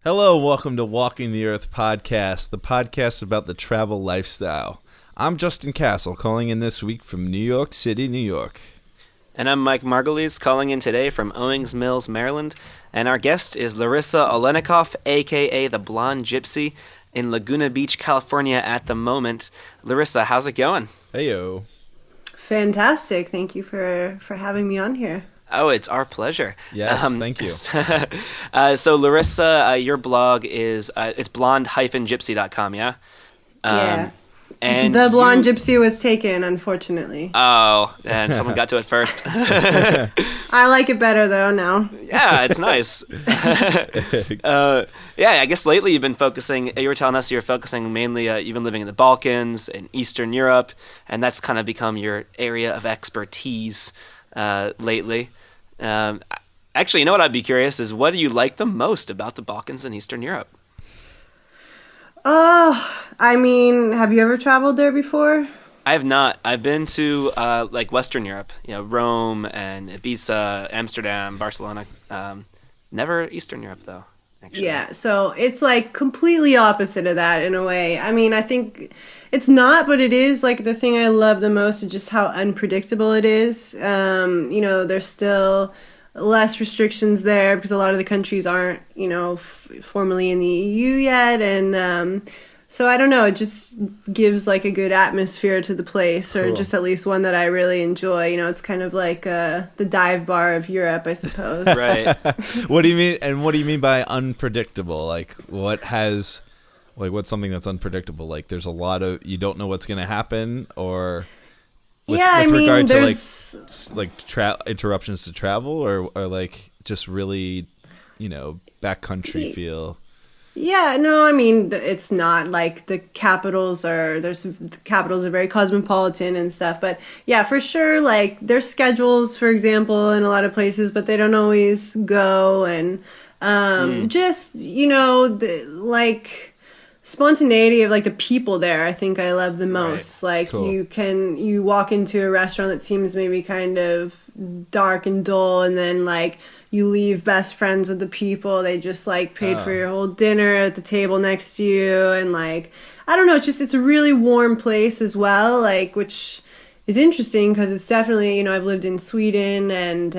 Hello, and welcome to Walking the Earth podcast, the podcast about the travel lifestyle. I'm Justin Castle, calling in this week from New York City, New York. And I'm Mike Margulies, calling in today from Owings Mills, Maryland. And our guest is Larissa Olenicoff, a.k.a. the Blonde Gypsy, in Laguna Beach, California at the moment. Larissa, how's it going? Heyo. Fantastic. Thank you for having me on here. Oh, it's our pleasure. Yes, thank you. So Larissa, your blog is, it's blonde-gypsy.com, yeah? Yeah. And the Blonde Gypsy was taken, unfortunately. Oh, and someone got to it first. I like it better, though, now. Yeah, it's nice. I guess lately you've been focusing, you were telling us you're focusing mainly, you've been living in the Balkans and Eastern Europe, and that's kind of become your area of expertise lately. Actually, you know what I'd be curious is, what do you like the most about the Balkans and Eastern Europe? Oh, I mean, have you ever traveled there before? I have not. I've been to like Western Europe, Rome and Ibiza, Amsterdam, Barcelona. Never Eastern Europe though, actually. Yeah, so it's like completely opposite of that in a way. I mean, I think it's not, but it is. Like, the thing I love the most is just how unpredictable it is. There's still less restrictions there because a lot of the countries aren't, formally in the EU yet. And so I don't know, it just gives like a good atmosphere to the place, or just at least one that I really enjoy. It's kind of like the dive bar of Europe, I suppose. Right. What do you mean? And what do you mean by unpredictable? Like, what's something that's unpredictable? Like, there's a lot of, you don't know what's going to happen, or with regard to interruptions to travel, or like just really, backcountry feel. Yeah, no, I mean, it's not like the capitals are very cosmopolitan and stuff, but yeah, for sure, like, there's schedules, for example, in a lot of places, but they don't always go, and like spontaneity of like the people there, I think I love the most. Right. Like, cool. you walk into a restaurant that seems maybe kind of dark and dull, and then like you leave best friends with the people. They just like paid for your whole dinner at the table next to you, and like, I don't know, it's a really warm place as well, like, which is interesting because it's definitely, I've lived in Sweden, and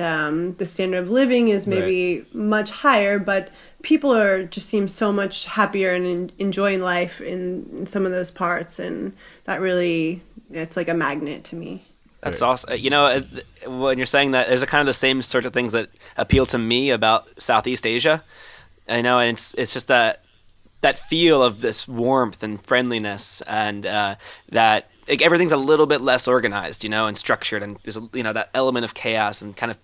the standard of living is maybe much higher, but people just seem so much happier and enjoying life in some of those parts, and that really, it's like a magnet to me. That's awesome. When you're saying that, there's kind of the same sort of things that appeal to me about Southeast Asia. And it's just that feel of this warmth and friendliness, and that like everything's a little bit less organized, and structured, and there's that element of chaos, and kind of,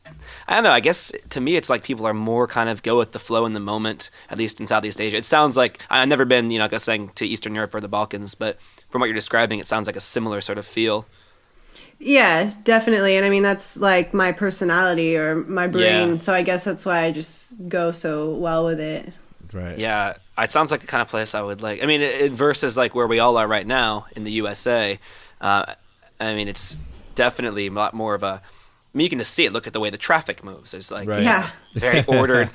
I don't know, I guess to me it's like people are more kind of go with the flow in the moment, at least in Southeast Asia. It sounds like, I've never been, I guess, saying to Eastern Europe or the Balkans, but from what you're describing, it sounds like a similar sort of feel. Yeah, definitely. And I mean, that's like my personality or my brain. Yeah. So I guess that's why I just go so well with it. Right. Yeah. It sounds like the kind of place I would like. I mean, versus like where we all are right now in the USA. I mean, it's definitely a lot more of a, you can just see it. Look at the way the traffic moves. There's like, very ordered,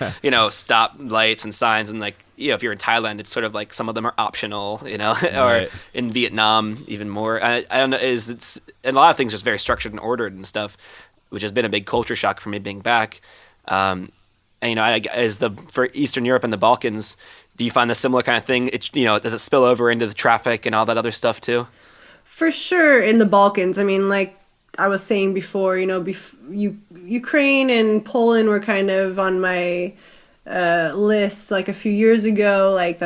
stop lights and signs. And like, if you're in Thailand, it's sort of like some of them are optional, or in Vietnam, even more. I don't know, it's a lot of things just very structured and ordered and stuff, which has been a big culture shock for me being back. For Eastern Europe and the Balkans, do you find the similar kind of thing? Does it spill over into the traffic and all that other stuff too? For sure, in the Balkans. I mean, like I was saying before, Ukraine and Poland were kind of on my list like a few years ago. Like,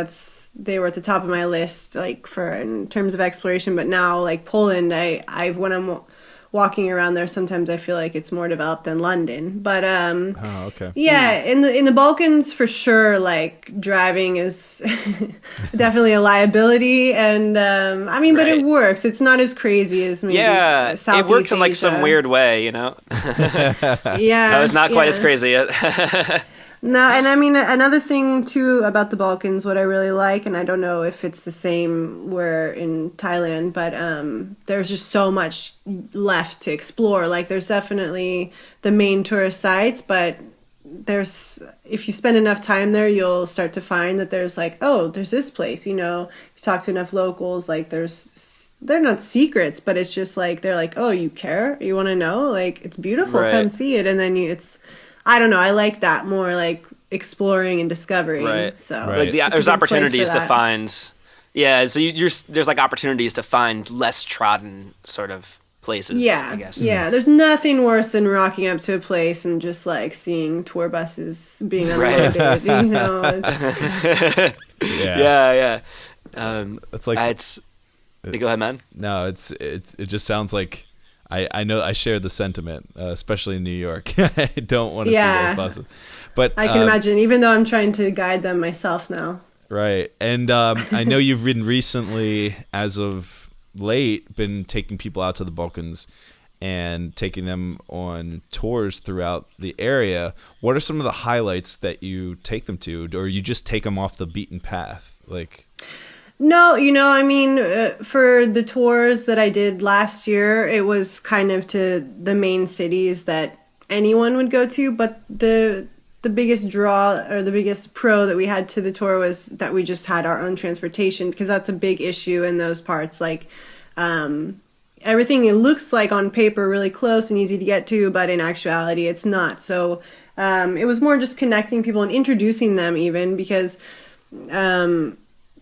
they were at the top of my list, like, for in terms of exploration. But now, like, Poland, I when I'm walking around there, sometimes I feel like it's more developed than London. But okay. Yeah, in the Balkans, for sure, like, driving is definitely a liability, and I mean, but it works. It's not as crazy as maybe Southeast it works in like Asia. some weird way, Yeah, no, it's not quite as crazy yet. No, and I mean, another thing too about the Balkans, what I really like, and I don't know if it's the same where in Thailand, but there's just so much left to explore. Like, there's definitely the main tourist sites, but there's if you spend enough time there, you'll start to find that there's like, oh, there's this place. If you talk to enough locals, like they're not secrets, but it's just like they're like, oh, you care, you want to know, like it's beautiful, come see it, and then I don't know, I like that more, like exploring and discovering. Right. So like there's opportunities to find. Yeah, so there's like opportunities to find less trodden sort of places. Yeah, I guess. Yeah, there's nothing worse than rocking up to a place and just like seeing tour buses being unloaded. Yeah. It's like go ahead, man. No, it just sounds like I know I share the sentiment, especially in New York. I don't want to see those buses, but I can imagine. Even though I'm trying to guide them myself now. Right, and I know you've been recently, as of late, been taking people out to the Balkans and taking them on tours throughout the area. What are some of the highlights that you take them to, or you just take them off the beaten path? Like, no, I mean, for the tours that I did last year, it was kind of to the main cities that anyone would go to, but the biggest draw or the biggest pro that we had to the tour was that we just had our own transportation, because that's a big issue in those parts. Like, everything, it looks like on paper really close and easy to get to, but in actuality it's not. So it was more just connecting people and introducing them, even because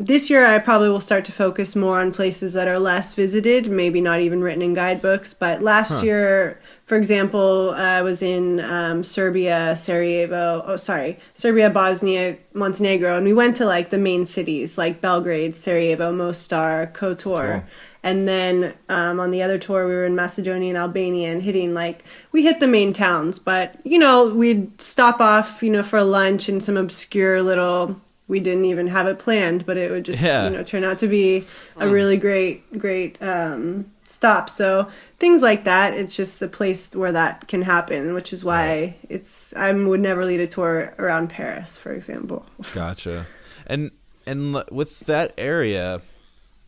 this year I probably will start to focus more on places that are less visited, maybe not even written in guidebooks. But last year, for example, I was in Serbia, Bosnia, Montenegro, and we went to like the main cities like Belgrade, Sarajevo, Mostar, Kotor. Cool. And then on the other tour, we were in Macedonia and Albania and we hit the main towns. But, we'd stop off, for lunch in some obscure little, we didn't even have it planned, but it would just, turn out to be a really great stop. So things like that, it's just a place where that can happen, which is why I would never lead a tour around Paris, for example. Gotcha. And with that area,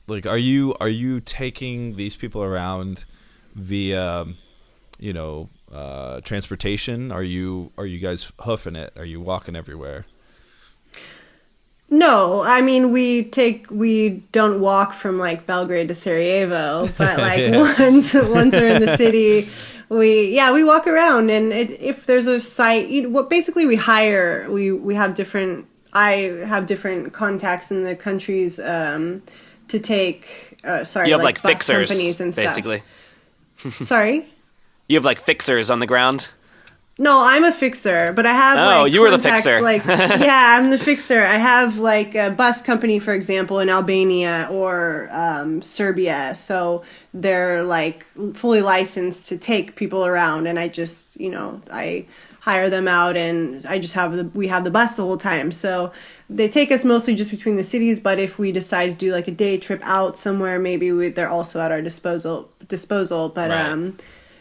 like, are you taking these people around via, transportation? Are you guys hoofing it? Are you walking everywhere? No, I mean, we don't walk from like Belgrade to Sarajevo, but like once we're in the city, we walk around, and if there's a site, basically we hire, I have different contacts in the countries, to take, you have like fixers, companies and basically. Sorry? You have like fixers on the ground? No, I'm a fixer, but I have you were the fixer. I'm the fixer. I have like a bus company, for example, in Albania or Serbia. So they're like fully licensed to take people around, and I just, I hire them out, and I just we have the bus the whole time. So they take us mostly just between the cities, but if we decide to do like a day trip out somewhere, maybe they're also at our disposal. But right.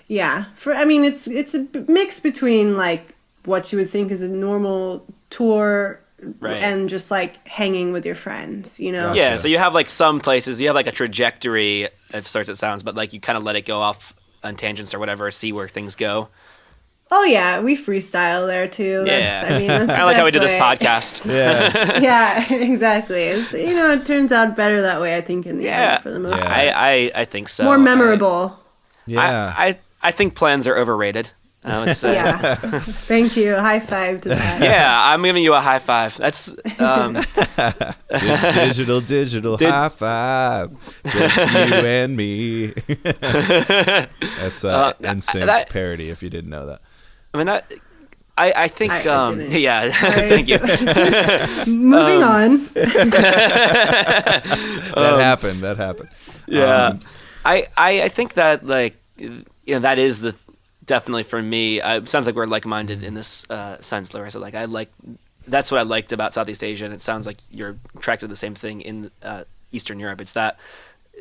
It's a mix between like what you would think is a normal tour, right, and just like hanging with your friends, Gotcha. Yeah, so you have like some places, you have like a trajectory of sorts, it sounds, but like you kind of let it go off on tangents or whatever, see where things go. Oh yeah, we freestyle there too. Yeah, I like how we do this podcast. Yeah, yeah, exactly. It's, it turns out better that way, I think, in the end, for the most part. I think so. More memorable. I think plans are overrated. I would say. Yeah. Thank you. High five to that. Yeah, I'm giving you a high five. That's digital high five. Just you and me. That's NSYNC parody, if you didn't know that. I mean, I think, yeah, thank you. Moving on. That happened. Yeah. I think that, like, that is definitely for me. It sounds like we're like-minded in this sense, Larissa. Like, that's what I liked about Southeast Asia, and it sounds like you're attracted to the same thing in Eastern Europe. It's that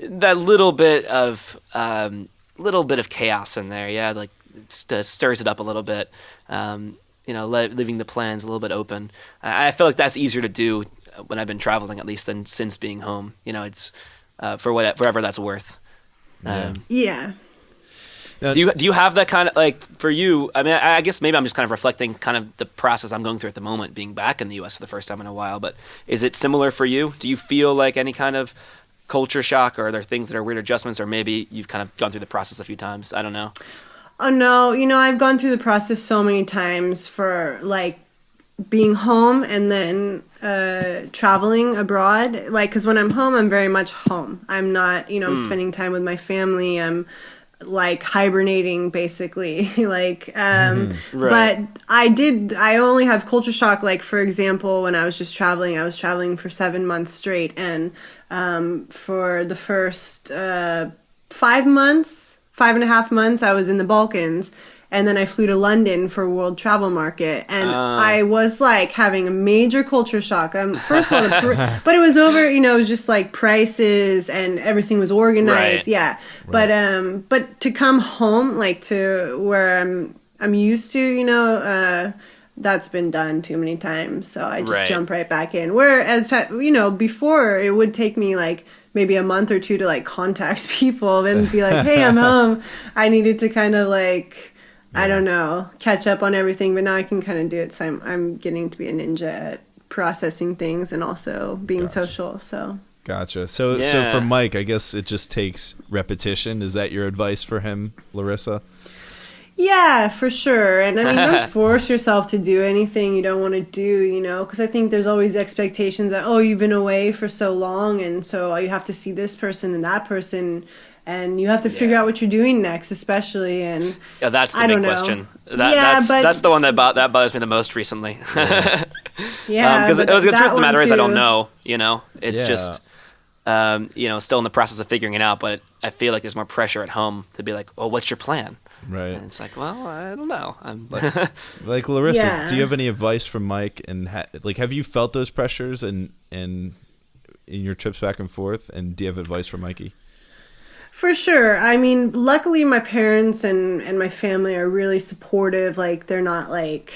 little bit of chaos in there. Yeah, like it stirs it up a little bit. Leaving the plans a little bit open. I feel like that's easier to do when I've been traveling, at least, than since being home. It's for whatever that's worth. Yeah. Do you have that kind of, like, for you? I mean, I guess maybe I'm just kind of reflecting kind of the process I'm going through at the moment, being back in the U.S. for the first time in a while. But is it similar for you? Do you feel like any kind of culture shock, or are there things that are weird adjustments, or maybe you've kind of gone through the process a few times? I don't know. Oh no, I've gone through the process so many times for like being home and then traveling abroad. Like, because when I'm home, I'm very much home. I'm not, I'm spending time with my family. I'm like hibernating basically. Like, Right. but I only have culture shock. Like, for example, when I was just traveling, I was traveling for 7 months straight. And for the first 5.5 months, I was in the Balkans. And then I flew to London for World Travel Market, and I was like having a major culture shock. First of all, but it was over. It was just like prices and everything was organized. Right. Yeah, Right. but to come home, like to where I'm used to, that's been done too many times. So I just Right. jump right back in. Whereas before it would take me like maybe a month or two to like contact people and be like, hey, I'm home. I needed to kind of like, I don't know, catch up on everything, but now I can kind of do it. So I'm getting to be a ninja at processing things and also being social. So Gotcha. So for Mike, I guess it just takes repetition. Is that your advice for him, Larissa? yeah, for sure. And I mean, don't force yourself to do anything you don't want to do, because I think there's always expectations that, oh, you've been away for so long, and so you have to see this person and that person. And you have to figure out what you're doing next, especially. And Yeah, that's the I big don't know. question. Yeah, That's the one that bothers me the most recently. yeah, Because but the truth that of the one matter is I don't too. know. It's Yeah. just still in the process of figuring it out. But I feel like there's more pressure at home to be like, oh, what's your plan? Right. And it's like, well, I don't know. Like Larissa, Yeah. do you have any advice from Mike? And have you felt those pressures in your trips back and forth? And do you have advice for Mikey? For sure. I mean, luckily my parents and my family are really supportive. Like, they're not like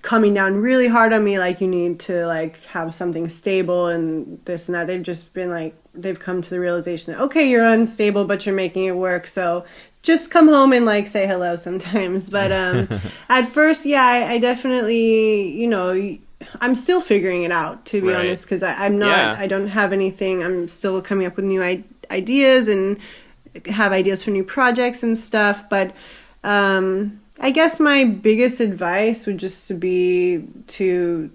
coming down really hard on me, like you need to like have something stable and this and that. They've just been like, they've come to the realization that, okay, you're unstable, but you're making it work. So just come home and like say hello sometimes. But at first, yeah, I definitely, I'm still figuring it out, to be Right. honest, because I'm not, Yeah. I don't have anything. I'm still coming up with new ideas and have ideas for new projects and stuff. But I guess my biggest advice would just to be to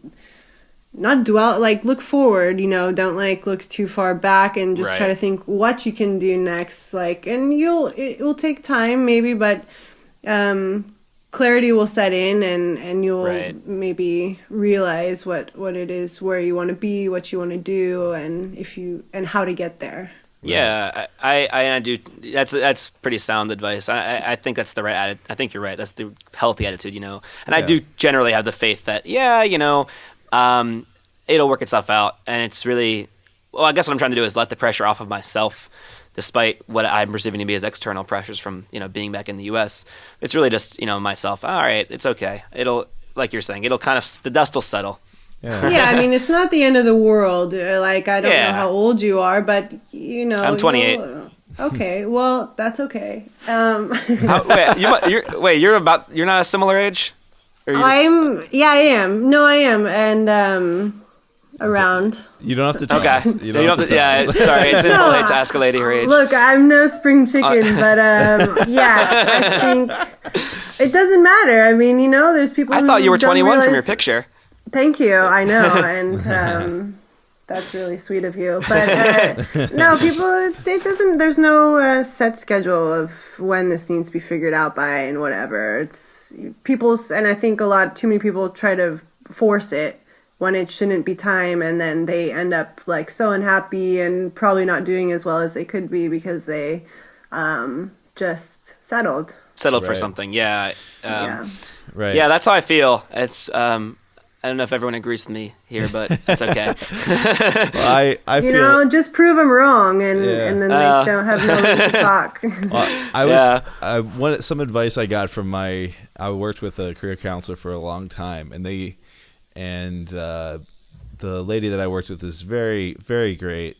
not dwell, like look forward, don't like look too far back and just try Right. to think what you can do next. Like, and it will take time maybe, but clarity will set in and you'll Right. maybe realize what it is, where you want to be, what you want to do, and and how to get there. Yeah, I do. That's pretty sound advice. I think that's the right attitude. I think you're right. That's the healthy attitude, And I Yeah. do generally have the faith that, it'll work itself out. And it's really, well, I guess what I'm trying to do is let the pressure off of myself, despite what I'm perceiving to be as external pressures from, being back in the U.S. It's really just, myself. All right, it's okay. It'll, like you're saying, the dust will settle. Yeah. Yeah, I mean, it's not the end of the world. Like, I don't know Yeah. how old you are, but, I'm 28. Okay, well, that's okay. You're not a similar age? Or you just- I am. No, I am. And, around. You don't have to tell Okay. us. You don't have to tell us. Sorry, it's No, impolite to ask a lady her age. Look, I'm no spring chicken, but, yeah, I think it doesn't matter. I mean, there's people I thought who you were don't 21 from your realize- picture. Thank you. I know, and that's really sweet of you. But no, there's no set schedule of when this needs to be figured out by and whatever. It's and I think too many people try to force it when it shouldn't be time, and then they end up like so unhappy and probably not doing as well as they could be because they just settled. Settled for Right. something, yeah. Yeah. Right. Yeah, that's how I feel. It's I don't know if everyone agrees with me here, but it's okay. Well, I feel Just prove them wrong, and Yeah. and then they don't have no reason to talk. I wanted some advice I got from I worked with a career counselor for a long time, and the lady that I worked with is very, very great,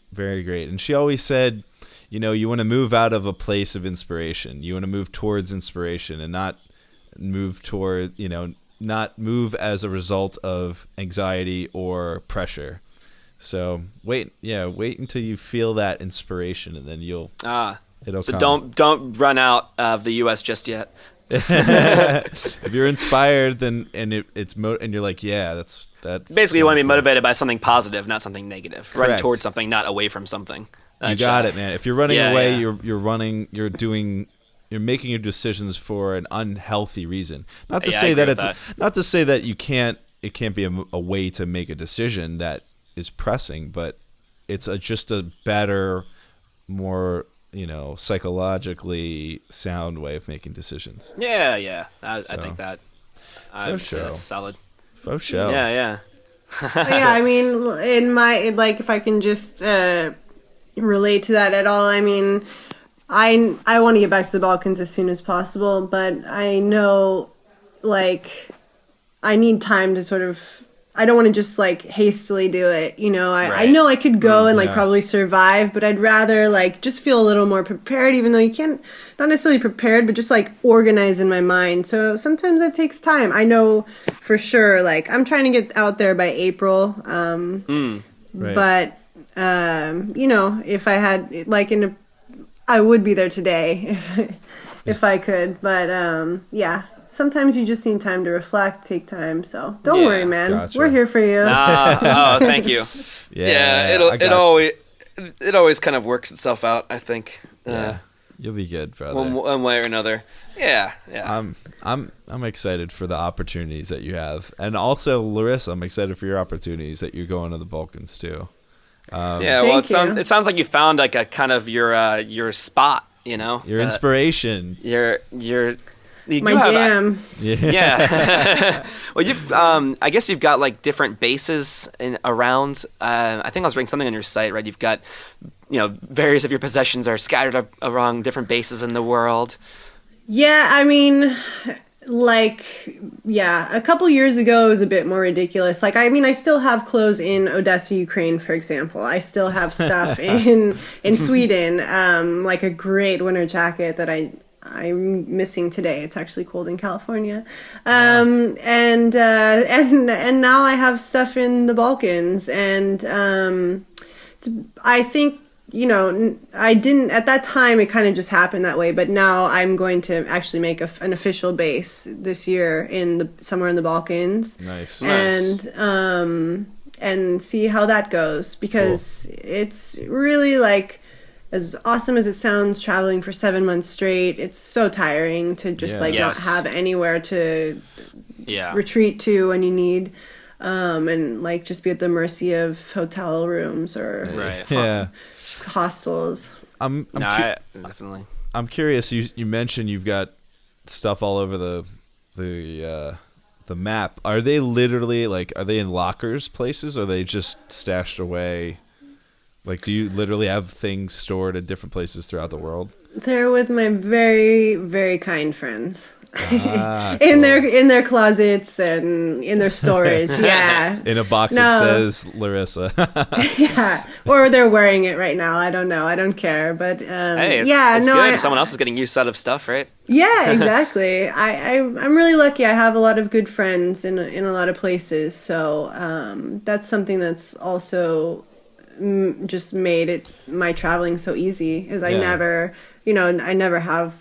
and she always said, you want to move out of a place of inspiration. You want to move towards inspiration and not move toward, not move as a result of anxiety or pressure. So wait until you feel that inspiration, and then it'll so come. don't run out of the U.S. just yet. If you're inspired, then and you're like, yeah, that's that. Basically, you want to be sounds motivated by something positive, not something negative. Run Correct. towards something, not away from something. You got it, man. If you're running away, yeah. you're making your decisions for an unhealthy reason. Not to Yeah, I say agree that with not to say that it can't be a way to make a decision that is pressing, but it's just a better, more psychologically sound way of making decisions. Yeah. I think that. I would say sure. that's solid. Faux show. Yeah. Yeah, I mean, if I can just relate to that at all, I mean, I want to get back to the Balkans as soon as possible, but I know, I need time to sort of, I don't want to just hastily do it. I know I could go and probably survive, but I'd rather just feel a little more prepared, even though you can't, not necessarily prepared, but just organized in my mind. So sometimes that takes time. I know for sure, I'm trying to get out there by April. Right. But, if I had I would be there today if I could, but, yeah. Sometimes you just need time to reflect, take time. So don't worry, man. Gotcha. We're here for you. Thank you. It always kind of works itself out, I think. You'll be good, brother. One way or another. Yeah. I'm excited for the opportunities that you have, and also Larissa, I'm excited for your opportunities that you're going to the Balkans too. It sounds like you found a kind of your spot. Your inspiration. My jam. Yeah. Well, I guess you've got different bases around. I think I was reading something on your site, right? You've got, various of your possessions are scattered around different bases in the world. Yeah, I mean, a couple years ago it was a bit more ridiculous. I still have clothes in Odessa, Ukraine, for example. I still have stuff in Sweden, a great winter jacket that I'm missing today. It's actually cold in California. And now I have stuff in the Balkans. And I think, I didn't, at that time, it kind of just happened that way. But now I'm going to actually make an official base this year somewhere in the Balkans. Nice. And see how that goes. Because it's really as awesome as it sounds, traveling for 7 months straight, it's so tiring to just not have anywhere to retreat to when you need, and just be at the mercy of hotel rooms or hostels. Definitely. I'm curious. You mentioned you've got stuff all over the map. Are they literally are they in lockers, places, or are they just stashed away? Do you literally have things stored at different places throughout the world? They're with my very, very kind friends. Cool. in their closets and in their storage. Yeah. In a box that says Larissa. Yeah. Or they're wearing it right now. I don't know. I don't care. But it's good. Someone else is getting use out of stuff, right? Yeah, exactly. I'm really lucky. I have a lot of good friends in a lot of places. So that's something that's also just made my traveling so easy, is I never have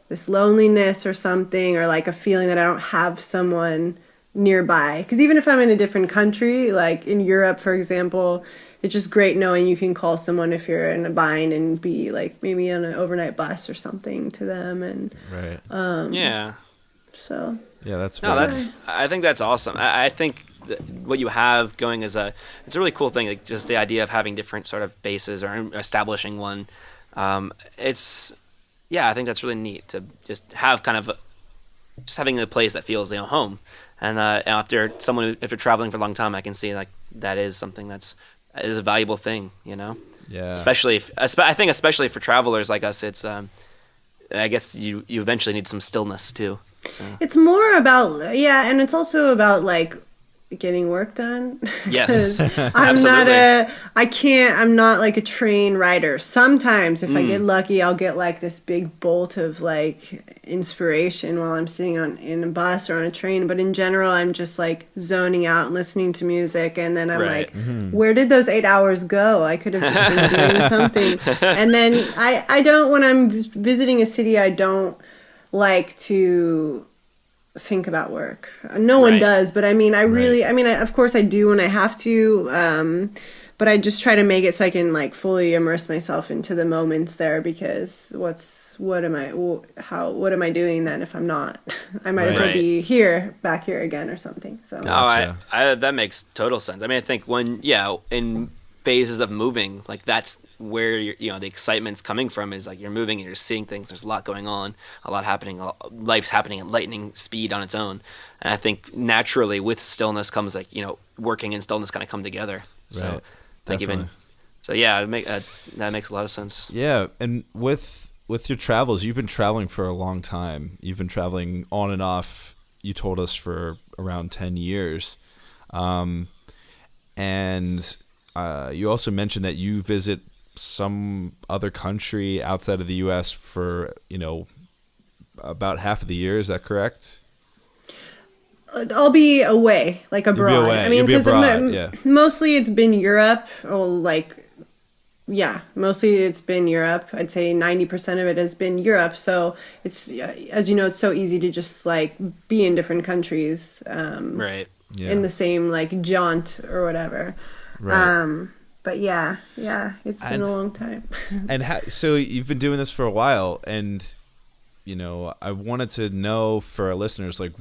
this loneliness or something, or a feeling that I don't have someone nearby. Because even if I'm in a different country, in Europe, for example, it's just great knowing you can call someone if you're in a bind and be maybe on an overnight bus or something to them. And right. So yeah, that's I think that's awesome. I think what you have going it's a really cool thing. Just the idea of having different sort of bases or establishing one. I think that's really neat to just have just having a place that feels home. And if you're traveling for a long time, I can see that is something that is a valuable thing. Yeah. Especially especially for travelers like us, it's I guess you eventually need some stillness too. So. It's more about and it's also about getting work done. Yes, I'm not absolutely. I'm not like a train writer. Sometimes if I get lucky, I'll get like this big bolt of like inspiration while I'm sitting in a bus or on a train. But in general, I'm just like zoning out and listening to music. And then I'm Right. like, where did those 8 hours go? I could have just been doing something. And then I don't, when I'm visiting a city, I don't like to think about work. No one Right. does, but I mean, of course I do when I have to, but I just try to make it so I can like fully immerse myself into the moments there, because what am I doing then if I'm not? I might as well Right. be back here again or something. So No, Gotcha. I that makes total sense. I mean, I think in phases of moving, like that's where the excitement's coming from, is like you're moving and you're seeing things. There's a lot going on, a lot happening. Life's happening at lightning speed on its own. And I think naturally with stillness comes like, working and stillness kind of come together. So Right. I think Definitely. that makes a lot of sense. Yeah, and with your travels, you've been traveling for a long time. You've been traveling on and off. You told us for around 10 years, and you also mentioned that you visit some other country outside of the U.S. for about half of the year. Is that correct? I'll be away, like abroad. away. I mean, You'll be because abroad, yeah. mostly it's been Europe, or like, yeah, mostly it's been Europe. I'd say 90% of it has been Europe. So it's, as you know, it's so easy to just like be in different countries, Right. Yeah. in the same like jaunt or whatever. Right. But yeah, it's been a long time. And so you've been doing this for a while, and I wanted to know for our listeners, like,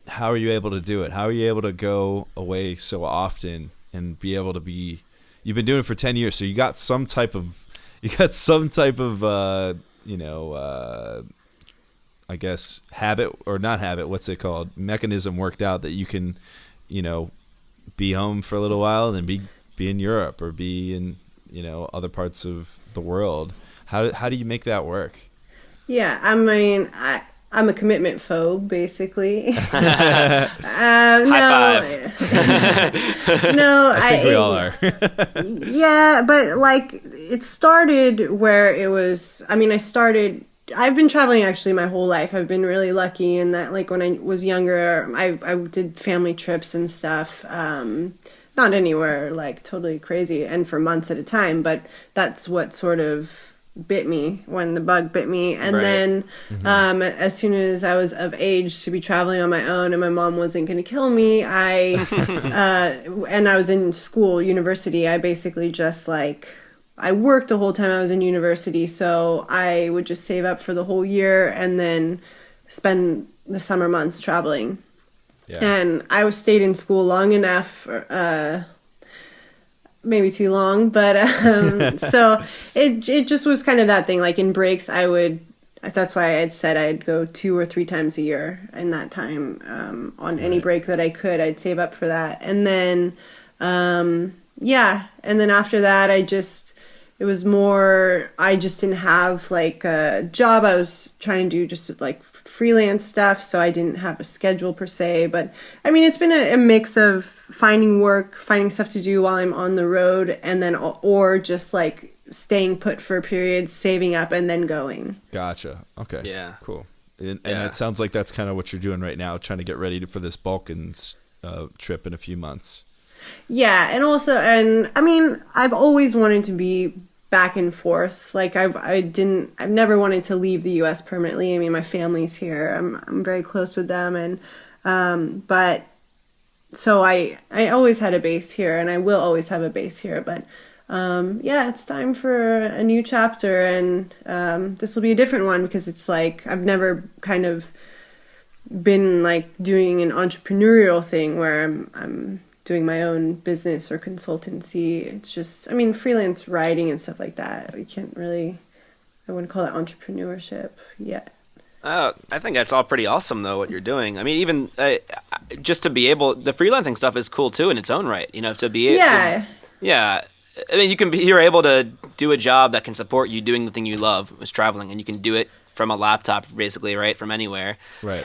how are you able to do it? How are you able to go away so often and be able to be? You've been doing it for 10 years, so you got some type of, I guess habit, or not habit. What's it called? Mechanism worked out that you can, be home for a little while and then be in Europe or be in other parts of the world. How do you make that work? Yeah, I mean, I'm a commitment phobe, basically. High no, five. no, I think we all are. Yeah, but like it started where it was. I mean, I've been traveling actually my whole life. I've been really lucky in that, like when I was younger, I did family trips and stuff. Not anywhere like totally crazy and for months at a time, but that's what sort of bit me when the bug bit me. And Right. then as soon as I was of age to be traveling on my own and my mom wasn't going to kill me, and I was in university, I basically just like, I worked the whole time I was in university, so I would just save up for the whole year and then spend the summer months traveling. Yeah. And I stayed in school long enough, maybe too long, but so it just was kind of that thing. Like in breaks, that's why I had said I'd go 2 or 3 times a year in that time, on any break that I could. I'd save up for that. And then, and then after that, it was more, I just didn't have like a job. I was trying to do just like freelance stuff, so I didn't have a schedule per se. But I mean, it's been a mix of finding work, finding stuff to do while I'm on the road, and then or just like staying put for a period, saving up, and then going. Gotcha. Okay. Yeah. Cool. And Yeah. it sounds like that's kind of what you're doing right now, trying to get ready for this Balkans trip in a few months. Yeah, and I mean, I've always wanted to be back and forth. Like I've never wanted to leave the U.S. permanently. I mean, my family's here. I'm very close with them, and but so I always had a base here, and I will always have a base here. But it's time for a new chapter, and this will be a different one because it's like I've never kind of been like doing an entrepreneurial thing where I'm doing my own business or consultancy. It's just, I mean, freelance writing and stuff like that. I wouldn't call that entrepreneurship yet. I think that's all pretty awesome, though, what you're doing. I mean, even just to be able, the freelancing stuff is cool too in its own right. To be able, yeah. I mean, you're able to do a job that can support you doing the thing you love, was traveling, and you can do it from a laptop, basically, right, from anywhere. Right.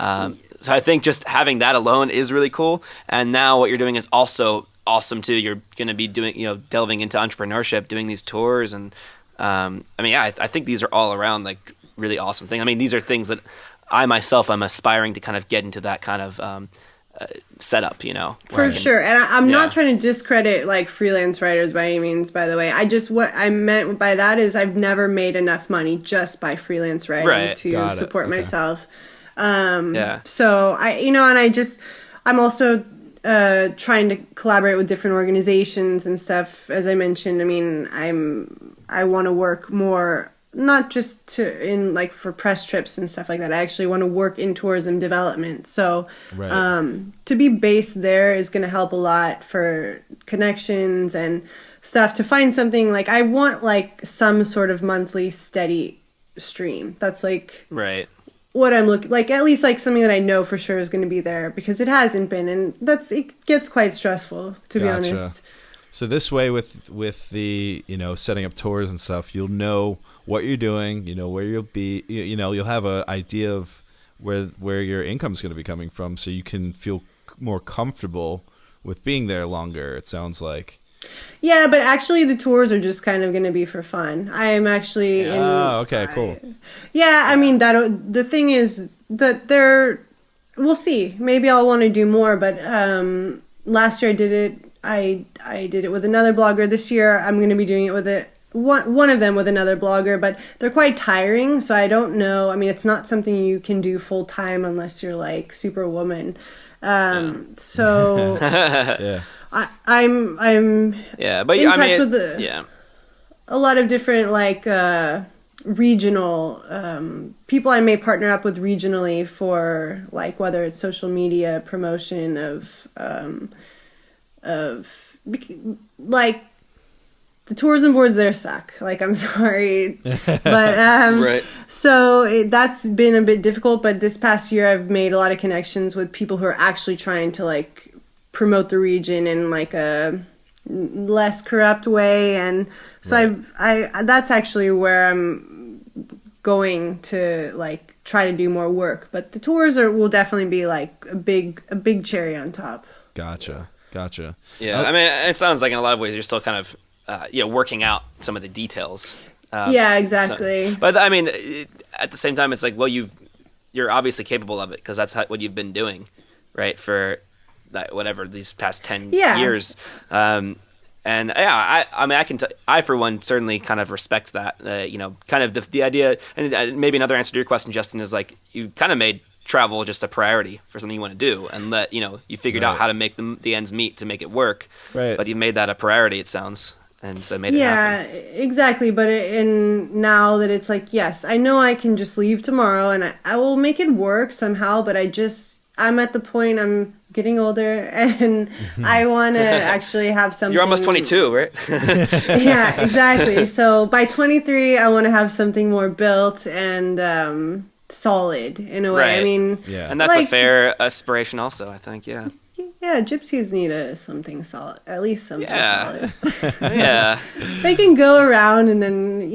So I think just having that alone is really cool. And now what you're doing is also awesome too. You're going to be doing, delving into entrepreneurship, doing these tours. And I think these are all around like really awesome things. I mean, these are things that I myself am aspiring to kind of get into that kind of setup, For sure. And I'm not trying to discredit like freelance writers by any means, by the way. What I meant by that is I've never made enough money just by freelance writing to support myself. So I'm also trying to collaborate with different organizations and stuff. As I mentioned, I mean, I want to work more, not just for press trips and stuff like that. I actually want to work in tourism development. So to be based there is going to help a lot for connections and stuff. To find something like I want like some sort of monthly steady stream. That's like what I'm looking like, at least like something that I know for sure is going to be there, because it hasn't been, and it gets quite stressful, to be honest. So this way with the, setting up tours and stuff, you'll know what you're doing, where you'll be, you'll have an idea of where your income's going to be coming from, so you can feel more comfortable with being there longer, it sounds like. Yeah, but actually the tours are just kind of going to be for fun. I am actually okay, cool. I mean, the thing is that we'll see. Maybe I'll want to do more, but last year I did it. I did it with another blogger. This year I'm going to be doing it with one of them with another blogger, but they're quite tiring, so I don't know. I mean, it's not something you can do full time unless you're like Superwoman. So I'm but in touch with a lot of different like regional people I may partner up with regionally for like whether it's social media promotion of like the tourism boards there suck. Like, I'm sorry, but so that's been a bit difficult. But this past year, I've made a lot of connections with people who are actually trying to like promote the region in like a less corrupt way, and so I that's actually where I'm going to like try to do more work. But the tours will definitely be like a big cherry on top. Gotcha. Yeah, I mean, it sounds like in a lot of ways you're still kind of working out some of the details. Yeah, exactly. But I mean, at the same time, it's like, well, you're obviously capable of it because that's what you've been doing, right? For whatever these past 10 years. And I mean, I for one certainly kind of respect that. Kind of the idea, and maybe another answer to your question, Justin, is like you kind of made travel just a priority for something you want to do, and that you figured out how to make the ends meet to make it work. Right. But you made that a priority, it sounds, and so made it happen. Yeah, exactly. But now that it's like, yes, I know I can just leave tomorrow, and I will make it work somehow. But I'm at the point, I'm getting older, and I want to actually have something. You're almost 22, right? Yeah, exactly. So by 23, I want to have something more built and solid in a way. Right. I mean, and that's a fair aspiration also, I think. Yeah, gypsies need something solid, at least something solid. Yeah, they can go around and then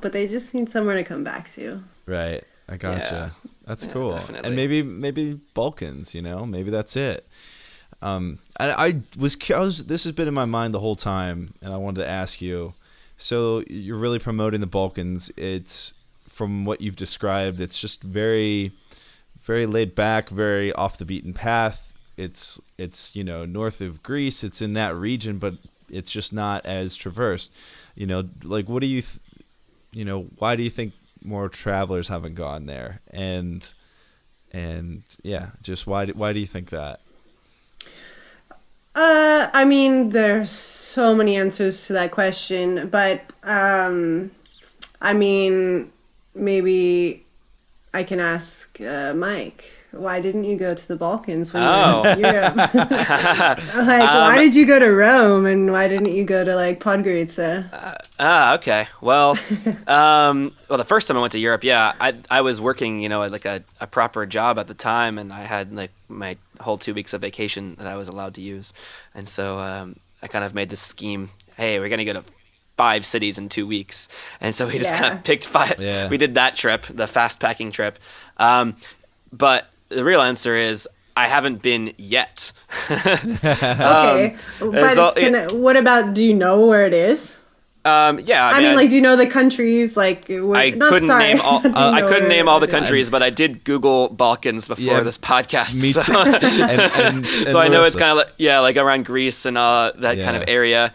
but they just need somewhere to come back to. Right, I gotcha. That's cool. Definitely. And maybe Balkans, maybe that's it. I was this has been in my mind the whole time, and I wanted to ask you, so you're really promoting the Balkans. It's, from what you've described, it's just very, very laid back, very off the beaten path. It's north of Greece. It's in that region, but it's just not as traversed. Like, what do you, why do you think more travelers haven't gone there? And just why do you think that? I mean, there's so many answers to that question, but I mean, maybe I can ask Mike. Why didn't you go to the Balkans when you were in Europe? Why did you go to Rome, and why didn't you go to like Podgorica? Okay. Well, the first time I went to Europe, I was working, like a proper job at the time, and I had like my whole 2 weeks of vacation that I was allowed to use, and so I kind of made this scheme. Hey, we're gonna go to 5 cities in 2 weeks, and so we just kind of picked 5. Yeah. We did that trip, the fast packing trip, but the real answer is I haven't been yet. Okay, but what about? Do you know where it is? Yeah, I mean, like, do you know the countries? Like, I couldn't name all. I couldn't name all the it is? countries, but I did Google Balkans before this podcast. Me too. and So I know it's kind of like around Greece and that kind of area.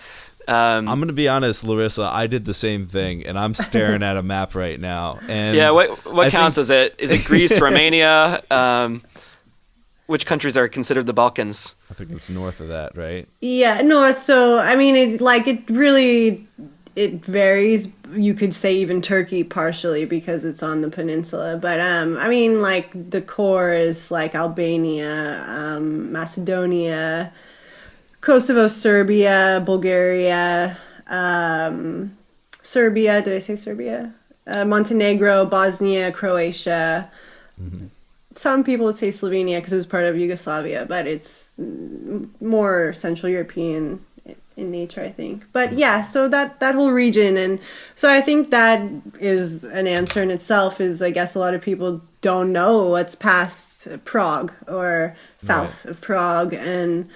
I'm gonna be honest, Larissa. I did the same thing, and I'm staring at a map right now. And what counts as it? Is it Greece, Romania? Which countries are considered the Balkans? I think it's north of that, right? Yeah, no. So I mean, it varies. You could say even Turkey partially because it's on the peninsula. But I mean, like the core is like Albania, Macedonia, Kosovo, Serbia, Bulgaria, Serbia. Did I say Serbia? Montenegro, Bosnia, Croatia. Mm-hmm. Some people would say Slovenia because it was part of Yugoslavia, but it's more Central European in nature, I think. But yeah, so that whole region. And so I think that is an answer in itself is, I guess a lot of people don't know what's past Prague or south of Prague. And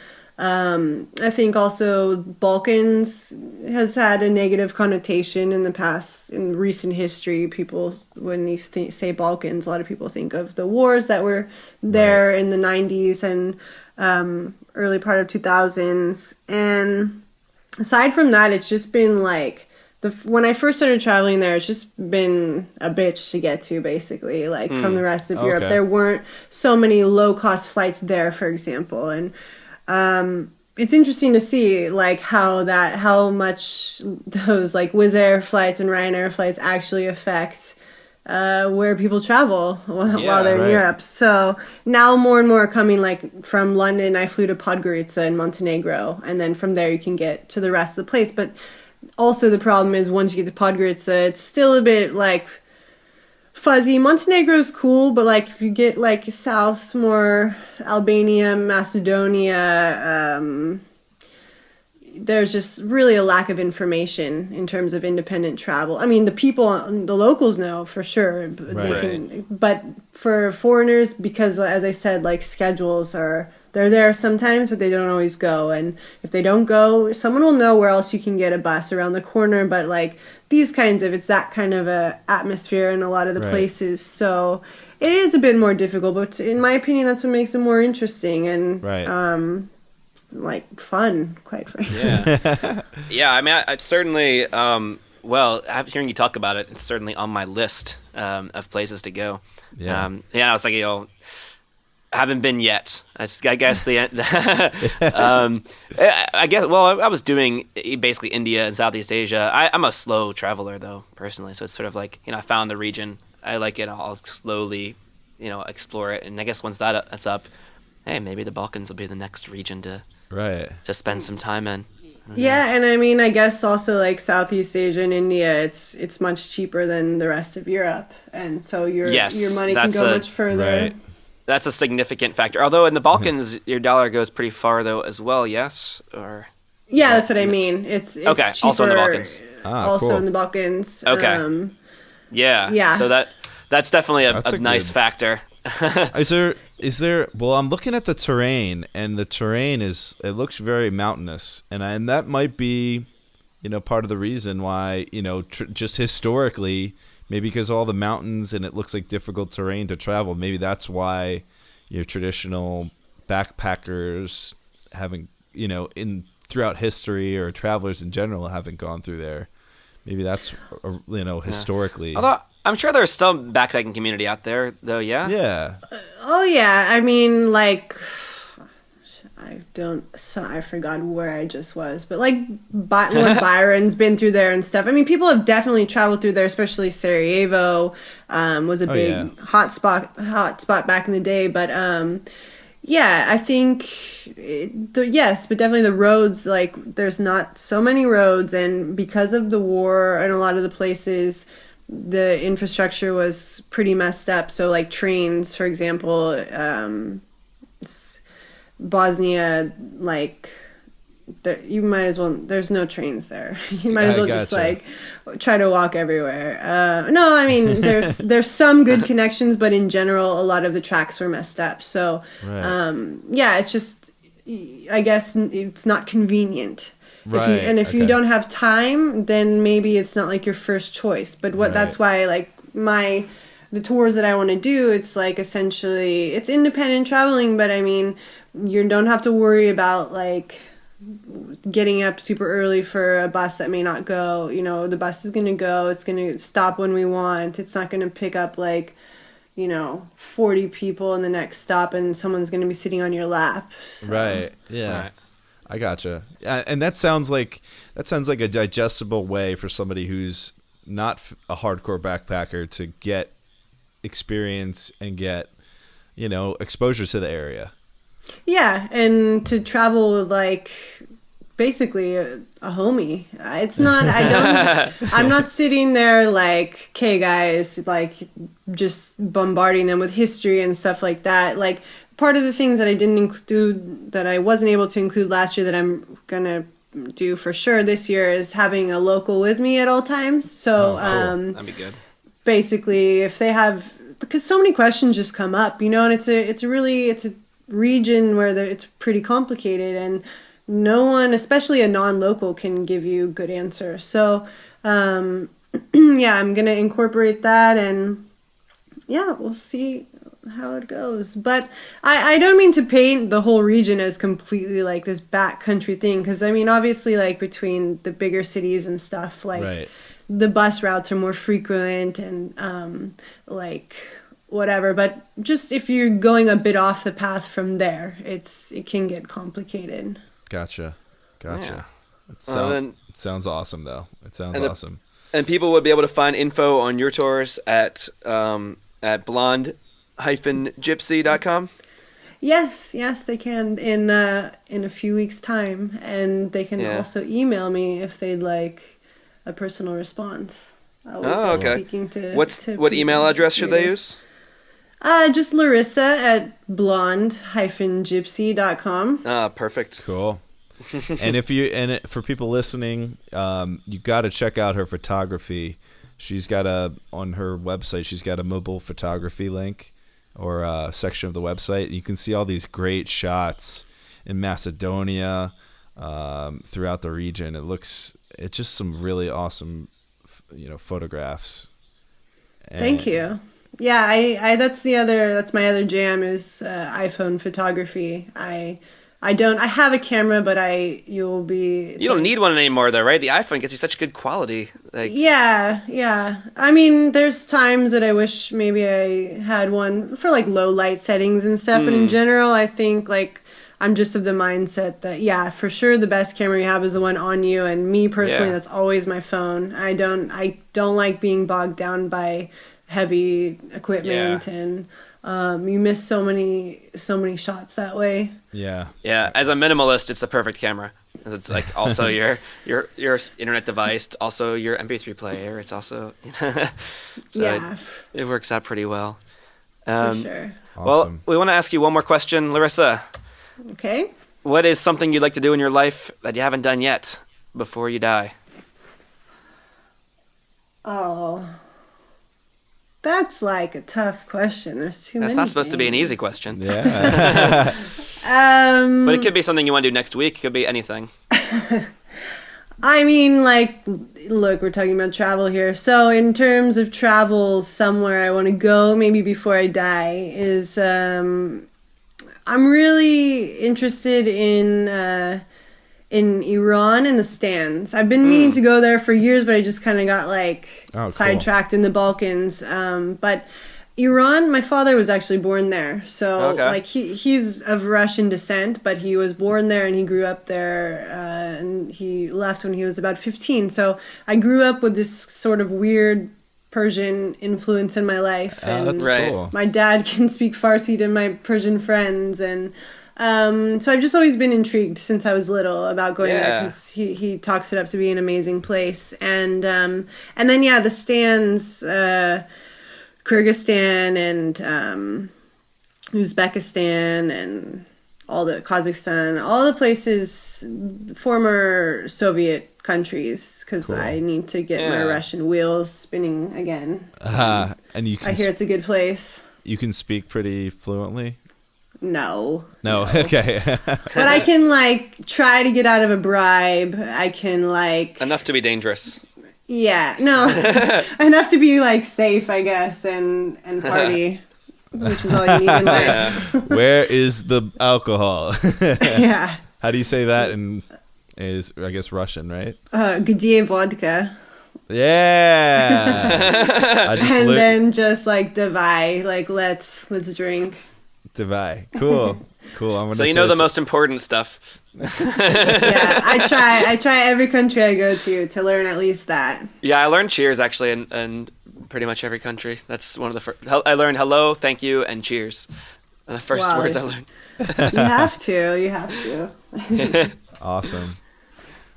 I think also Balkans has had a negative connotation in the past, in recent history. People, when you say Balkans, a lot of people think of the wars that were there in the 90s and early part of 2000s. And aside from that, it's just been like, when I first started traveling there, it's just been a bitch to get to, basically, like from the rest of Europe. There weren't so many low-cost flights there, for example. And it's interesting to see like how much those like Wizz Air flights and Ryanair flights actually affect where people travel while they're in Europe. So now more and more are coming, like from London, I flew to Podgorica in Montenegro, and then from there you can get to the rest of the place. But also the problem is once you get to Podgorica, it's still a bit like fuzzy. Montenegro's cool, but like if you get like south, more Albania, Macedonia, there's just really a lack of information in terms of independent travel. I mean, the locals know for sure, but for foreigners, because as I said, like schedules they're there sometimes, but they don't always go. And if they don't go, someone will know where else you can get a bus around the corner. But like these kinds of, it's that kind of a atmosphere in a lot of the places. So it is a bit more difficult, but in my opinion, that's what makes it more interesting and like fun, quite frankly. Yeah. I mean, I certainly, hearing you talk about it, it's certainly on my list of places to go. I was like, haven't been yet. I guess I was doing basically India and Southeast Asia. I'm a slow traveler though, personally. So it's sort of like, I found the region. I like it. I'll slowly, explore it. And I guess once that's up, hey, maybe the Balkans will be the next region to spend some time in. Yeah, and I mean, I guess also like Southeast Asia and India, it's much cheaper than the rest of Europe. And so your money can go much further. Right. That's a significant factor. Although in the Balkans, your dollar goes pretty far, though, as well. Yes, or that's what I mean. It's okay. Cheaper, also in the Balkans. Also in the Balkans. Okay. Yeah. So that's definitely a nice factor. Is there? Well, I'm looking at the terrain, and the terrain it looks very mountainous, and that might be, part of the reason why, just historically. Maybe because all the mountains and it looks like difficult terrain to travel. Maybe that's why your traditional backpackers haven't, throughout history or travelers in general haven't gone through there. Maybe that's, historically. Although I'm sure there's some backpacking community out there, though. Yeah. Yeah. Oh yeah. I mean, like, I forgot where I just was, but like Lord Byron's been through there and stuff. I mean, people have definitely traveled through there, especially Sarajevo was a big hot spot back in the day. But I think yes, but definitely the roads, like there's not so many roads, and because of the war and a lot of the places, the infrastructure was pretty messed up. So like trains, for example, Bosnia, like you might as well. There's no trains there. You might as well just like try to walk everywhere. No, I mean there's some good connections, but in general, a lot of the tracks were messed up. So yeah, it's just, I guess it's not convenient. Right. If you don't have time, then maybe it's not like your first choice. But that's why like the tours that I want to do, it's like essentially it's independent traveling, but I mean you don't have to worry about like getting up super early for a bus that may not go. You know, the bus is going to go, it's going to stop when we want. It's not going to pick up like, 40 people in the next stop and someone's going to be sitting on your lap. So. Right. Yeah. Right. I gotcha. And that sounds like a digestible way for somebody who's not a hardcore backpacker to get experience and get, exposure to the area. Yeah, and to travel with like basically a homie. It's not, I'm not sitting there like, okay guys, like just bombarding them with history and stuff like that. Like part of the things that I didn't include, that I wasn't able to include last year that I'm going to do for sure this year is having a local with me at all times. So, cool. That'd be good. Basically if they have, because so many questions just come up, and it's a region where it's pretty complicated and no one, especially a non-local, can give you good answers. So, yeah, I'm going to incorporate that and yeah, we'll see how it goes. But I don't mean to paint the whole region as completely like this backcountry thing, because I mean obviously like between the bigger cities and stuff, like the bus routes are more frequent and like whatever, but just if you're going a bit off the path from there, it can get complicated. Gotcha. Yeah. It sounds awesome though. It sounds awesome. And people would be able to find info on your tours at blonde-gypsy.com. Yes, they can in a few weeks' time, and they can also email me if they'd like a personal response. Okay. What email address should they use? Just Larissa at blonde-gypsy.com. Perfect. Cool. And for people listening, you got to check out her photography. She's got on her website, she's got a mobile photography link or a section of the website. You can see all these great shots in Macedonia, throughout the region. It's just some really awesome, photographs. Thank you. Yeah, that's my other jam is iPhone photography. I have a camera, but you don't need one anymore though, right? The iPhone gets you such good quality. Yeah. I mean, there's times that I wish maybe I had one for like low light settings and stuff. But in general, I think like I'm just of the mindset that for sure the best camera you have is the one on you. And me personally, that's always my phone. I don't like being bogged down by heavy equipment and you miss so many shots that way. Yeah. As a minimalist, it's the perfect camera. It's like also your internet device. It's also your MP3 player. It's also it works out pretty well. For sure. Awesome. Well, we want to ask you one more question, Larissa. Okay. What is something you'd like to do in your life that you haven't done yet before you die? Oh. That's like a tough question. There's too many. That's not supposed to be an easy question. Yeah. But it could be something you want to do next week. It could be anything. I mean, like, look, we're talking about travel here. So in terms of travel somewhere I want to go, maybe before I die, is I'm really interested in Iran and the stands. I've been meaning to go there for years, but I just kind of got sidetracked in the Balkans. But Iran, my father was actually born there. So like he's of Russian descent, but he was born there and he grew up there and he left when he was about 15. So I grew up with this sort of weird Persian influence in my life. And that's cool. My dad can speak Farsi to my Persian friends and so I've just always been intrigued since I was little about going there because he talks it up to be an amazing place. And then, the stands, Kyrgyzstan and Uzbekistan and all the Kazakhstan, all the places, former Soviet countries, because Cool. I need to get my Russian wheels spinning again. And you can I hear it's a good place. you can speak pretty fluently. No. Okay. But I can, like, try to get out of a bribe. I can, like... Enough to be dangerous. Yeah, no. Enough to be, like, safe, I guess, and party, which is all you need in life. Where is the alcohol? Yeah. How do you say that in, is, I guess, Russian, right? Где vodka? Yeah. I just And then just, like, davai, like, let's drink. Divide. Cool. I'm gonna So you say know the it's- most important stuff. Yeah, I try every country I go to learn at least that. Yeah, I learned cheers actually in pretty much every country. That's one of the first. I learned hello, thank you, and cheers. And the first Wow. words I learned. You have to. Awesome.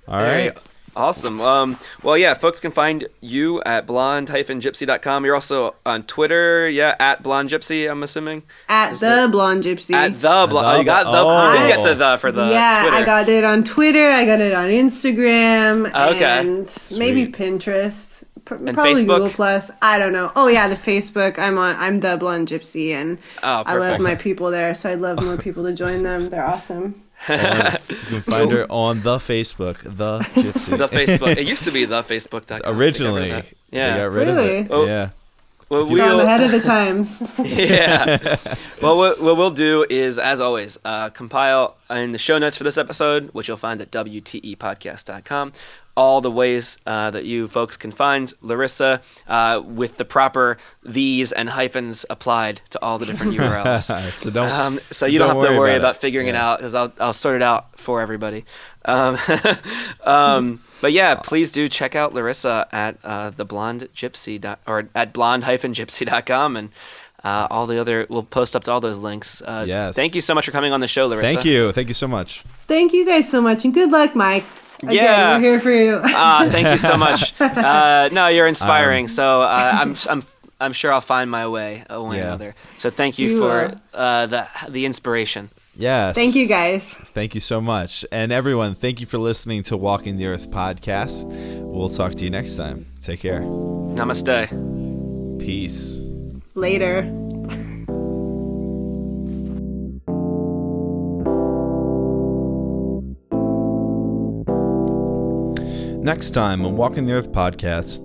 All Very right. Awesome. Well, yeah, folks can find you at blonde-gypsy.com. You're also on Twitter, at Blonde Gypsy, I'm assuming. At the Blonde Gypsy. At the Blonde. Oh, you got the. Oh. You did get the for the yeah, Twitter. I got it on Twitter. I got it on Instagram. Okay. And maybe Sweet. Pinterest. Probably Facebook? Google Plus. I don't know. Oh yeah, the Facebook. I'm the Blonde Gypsy, and Oh, I love perfect. my people there. So I'd love more people to join them. They're awesome. You can find her on the Facebook, the Gypsy. The Facebook. It used to be thefacebook.com. Originally. I think I read that. They Yeah. got rid of Really? it. Oh. Yeah. Well, So I'm ahead of the times. Yeah. Well, what we'll do is, as always, compile in the show notes for this episode, which you'll find at WTEpodcast.com, all the ways that you folks can find Larissa with the proper these and hyphens applied to all the different URLs. So don't. So you don't have to worry about it. figuring it Yeah. out, because I'll sort it out for everybody. But yeah, please do check out Larissa at the Blonde Gypsy or at blonde-gypsy.com, and all the other. We'll post up to all those links. Yes. Thank you so much for coming on the show, Larissa. Thank you so much. Thank you guys so much, and good luck, Mike. Again, Yeah. we're here for you. Thank you so much. No, you're inspiring. So I'm sure I'll find my way one way or Yeah. another. So thank you You for the inspiration. Yes. Thank you guys. Thank you so much. And everyone, thank you for listening to Walking the Earth podcast. We'll talk to you next time. Take care. Namaste. Peace. Later. Next time on Walking the Earth podcast,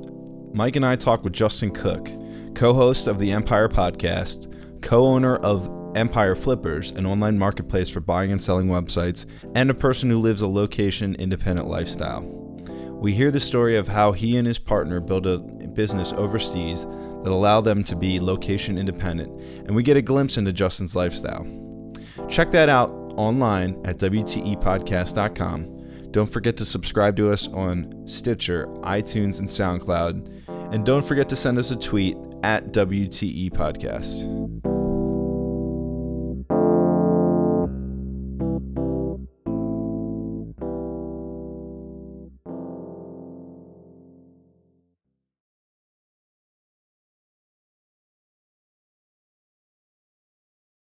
Mike and I talk with Justin Cook, co-host of the Empire podcast, co-owner of Empire Flippers, an online marketplace for buying and selling websites, and a person who lives a location-independent lifestyle. We hear the story of how he and his partner built a business overseas that allowed them to be location-independent, and we get a glimpse into Justin's lifestyle. Check that out online at WTEpodcast.com. Don't forget to subscribe to us on Stitcher, iTunes, and SoundCloud. And don't forget to send us a tweet at WTE Podcast.